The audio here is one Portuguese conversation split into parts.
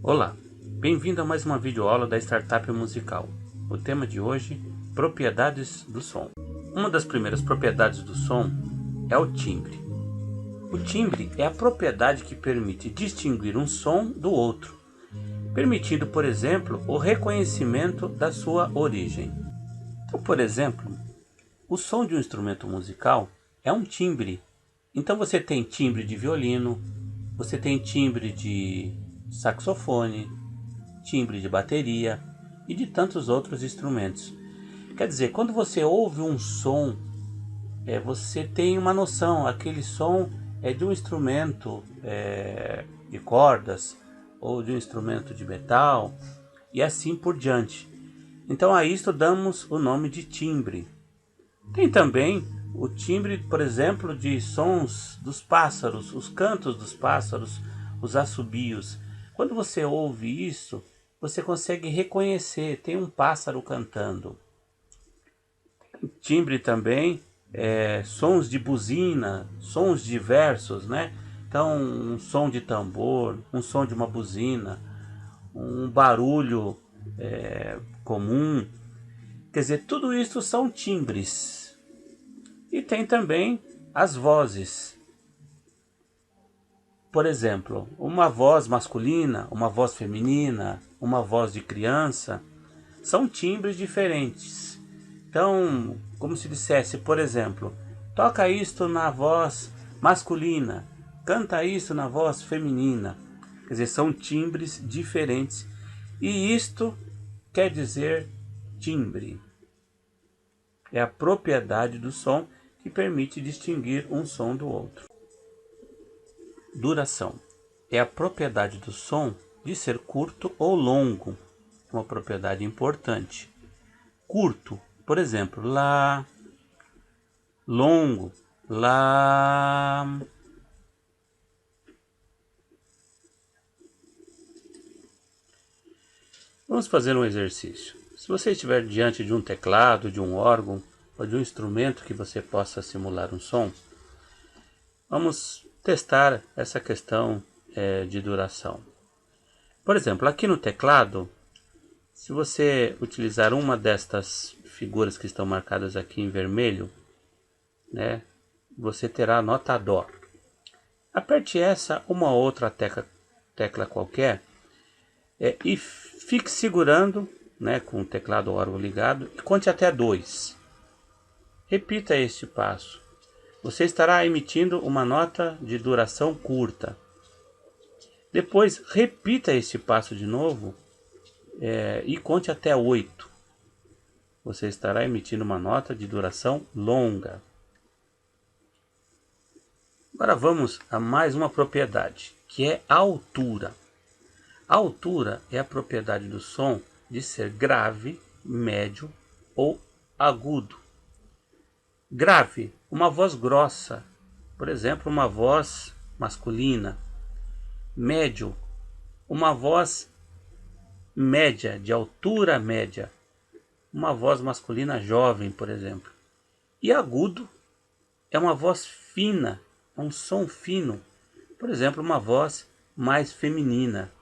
Olá, bem-vindo a mais uma videoaula da Startup Musical. O tema de hoje, propriedades do som. Uma das primeiras propriedades do som é o timbre. O timbre é a propriedade que permite distinguir um som do outro, permitindo, por exemplo, o reconhecimento da sua origem. Então, por exemplo, o som de um instrumento musical é um timbre. Então você tem timbre de violino, você tem timbre de saxofone, timbre de bateria e de tantos outros instrumentos. Quer dizer, quando você ouve um som, você tem uma noção, aquele som é de um instrumento de cordas ou de um instrumento de metal e assim por diante. Então a isto damos o nome de timbre. Tem também o timbre, por exemplo, de sons dos pássaros, os cantos dos pássaros, os assobios. Quando você ouve isso, você consegue reconhecer, tem um pássaro cantando. Timbre também, sons de buzina, sons diversos, né? Então, um som de tambor, um som de uma buzina, um barulho comum. Quer dizer, tudo isso são timbres. E tem também as vozes. Por exemplo, uma voz masculina, uma voz feminina, uma voz de criança, são timbres diferentes. Então, como se dissesse, por exemplo, toca isto na voz masculina, canta isso na voz feminina. Quer dizer, são timbres diferentes. E isto quer dizer timbre. É a propriedade do som que permite distinguir um som do outro. Duração. É a propriedade do som de ser curto ou longo. Uma propriedade importante. Curto, por exemplo, lá. Longo, lá. Vamos fazer um exercício. Se você estiver diante de um teclado, de um órgão ou de um instrumento que você possa simular um som, vamos testar essa questão de duração. Por exemplo, aqui no teclado, se você utilizar uma destas figuras que estão marcadas aqui em vermelho, né, você terá a nota Dó. Aperte essa, uma outra tecla qualquer, e fique segurando, né, com o teclado ou órgão ligado, e conte até 2. Repita este passo. Você estará emitindo uma nota de duração curta. Depois, repita este passo de novo e conte até 8. Você estará emitindo uma nota de duração longa. Agora vamos a mais uma propriedade, que é a altura. A altura é a propriedade do som de ser grave, médio ou agudo. Grave, uma voz grossa, por exemplo, uma voz masculina. Médio, uma voz média, de altura média, uma voz masculina jovem, por exemplo. E agudo é uma voz fina, um som fino, por exemplo, uma voz mais feminina.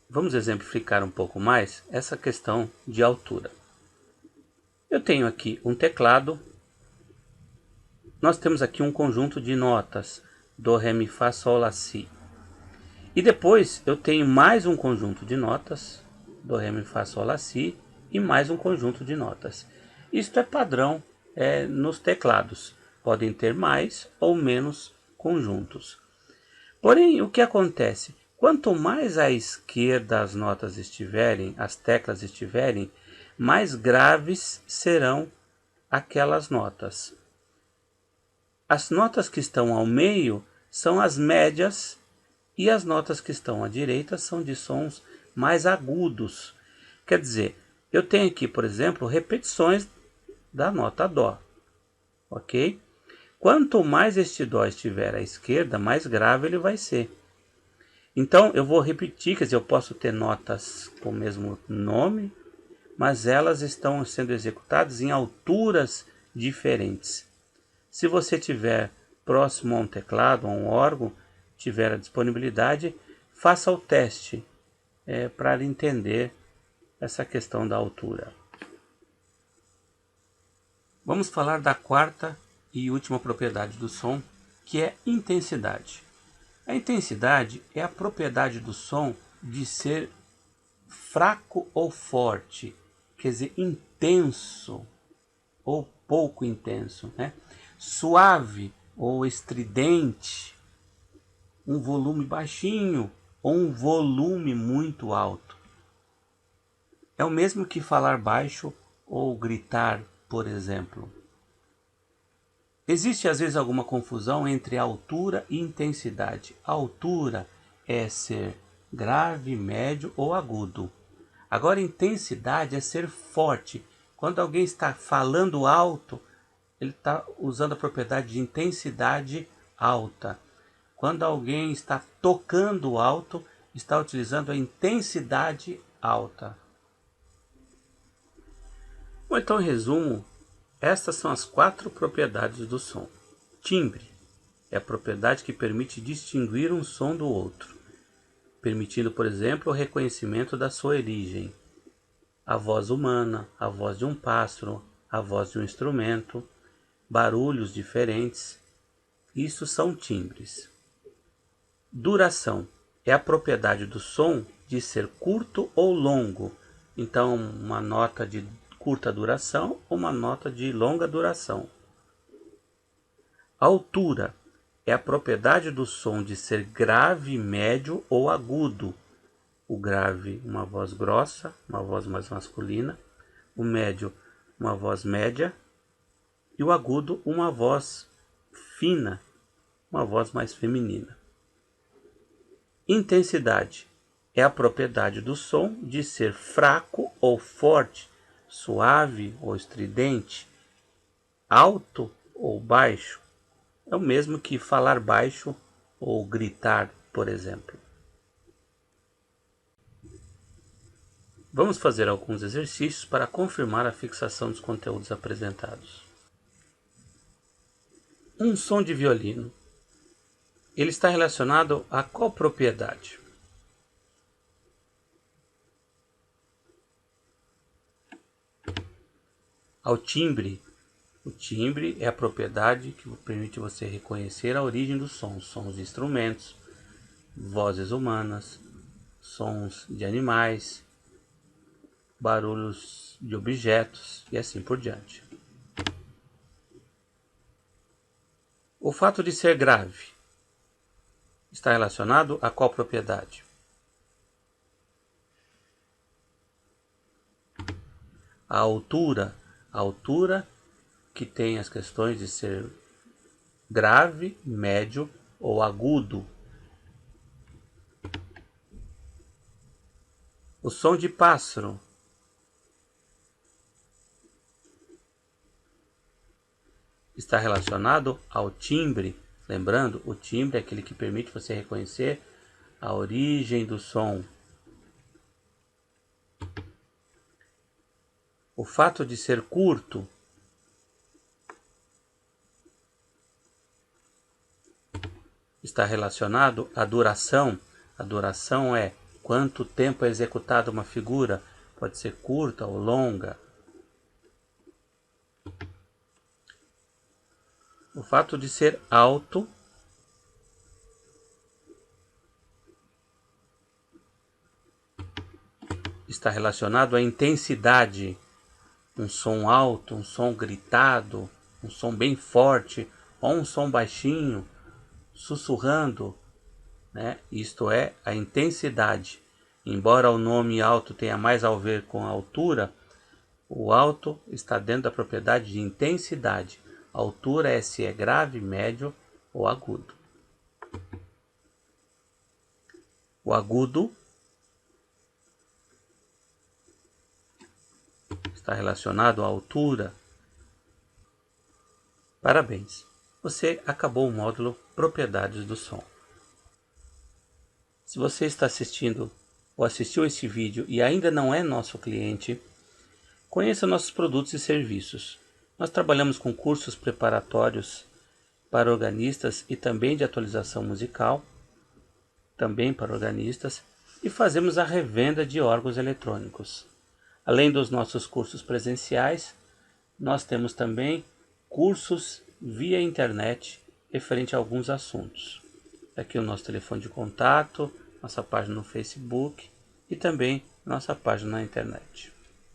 Vamos exemplificar um pouco mais essa questão de altura. Eu tenho aqui um teclado. Nós temos aqui um conjunto de notas, Dó, Ré, Mi, Fá, Sol, Lá, Si. E depois eu tenho mais um conjunto de notas, Dó, Ré, Mi, Fá, Sol, Lá, Si, e mais um conjunto de notas. Isto é padrão nos teclados. Podem ter mais ou menos conjuntos. Porém, o que acontece? Quanto mais à esquerda as notas estiverem, as teclas estiverem, mais graves serão aquelas notas. As notas que estão ao meio são as médias e as notas que estão à direita são de sons mais agudos. Quer dizer, eu tenho aqui, por exemplo, repetições da nota Dó. Ok? Quanto mais este Dó estiver à esquerda, mais grave ele vai ser. Então eu vou repetir, quer dizer, eu posso ter notas com o mesmo nome, mas elas estão sendo executadas em alturas diferentes. Se você tiver próximo a um teclado, a um órgão, tiver a disponibilidade, faça o teste. para entender essa questão da altura. Vamos falar da quarta e última propriedade do som, que é intensidade. A intensidade é a propriedade do som de ser fraco ou forte, quer dizer, intenso ou pouco intenso, né? Suave ou estridente, um volume baixinho ou um volume muito alto. É o mesmo que falar baixo ou gritar, por exemplo. Existe às vezes alguma confusão entre altura e intensidade. A altura é ser grave, médio ou agudo. Agora, intensidade é ser forte. Quando alguém está falando alto, ele está usando a propriedade de intensidade alta. Quando alguém está tocando alto, está utilizando a intensidade alta. Bom, então, em resumo, estas são as 4 propriedades do som. Timbre é a propriedade que permite distinguir um som do outro, permitindo, por exemplo, o reconhecimento da sua origem. A voz humana, a voz de um pássaro, a voz de um instrumento, barulhos diferentes. Isso são timbres. Duração é a propriedade do som de ser curto ou longo. Então, uma nota de curta duração ou uma nota de longa duração. Altura é a propriedade do som de ser grave, médio ou agudo. O grave, uma voz grossa, uma voz mais masculina. O médio, uma voz média. E o agudo, uma voz fina, uma voz mais feminina. Intensidade é a propriedade do som de ser fraco ou forte, suave ou estridente, alto ou baixo. É o mesmo que falar baixo ou gritar, por exemplo. Vamos fazer alguns exercícios para confirmar a fixação dos conteúdos apresentados. Um som de violino. Ele está relacionado a qual propriedade? Ao timbre. O timbre é a propriedade que permite você reconhecer a origem dos sons de instrumentos, vozes humanas, sons de animais, barulhos de objetos e assim por diante. O fato de ser grave está relacionado a qual propriedade? A altura que tem as questões de ser grave, médio ou agudo. O som de pássaro está relacionado ao timbre. Lembrando, o timbre é aquele que permite você reconhecer a origem do som. O fato de ser curto está relacionado à duração. A duração é quanto tempo é executada uma figura. Pode ser curta ou longa. O fato de ser alto está relacionado à intensidade. Um som alto, um som gritado, um som bem forte, ou um som baixinho, sussurrando, né? Isto é a intensidade. Embora o nome alto tenha mais a ver com a altura, o alto está dentro da propriedade de intensidade. A altura é se é grave, médio ou agudo. O agudo está relacionado à altura. Parabéns! Você acabou o módulo Propriedades do Som. Se você está assistindo ou assistiu esse vídeo e ainda não é nosso cliente, conheça nossos produtos e serviços. Nós trabalhamos com cursos preparatórios para organistas e também de atualização musical, também para organistas, e fazemos a revenda de órgãos eletrônicos. Além dos nossos cursos presenciais, nós temos também cursos via internet referente a alguns assuntos. Aqui o nosso telefone de contato, nossa página no Facebook e também nossa página na internet.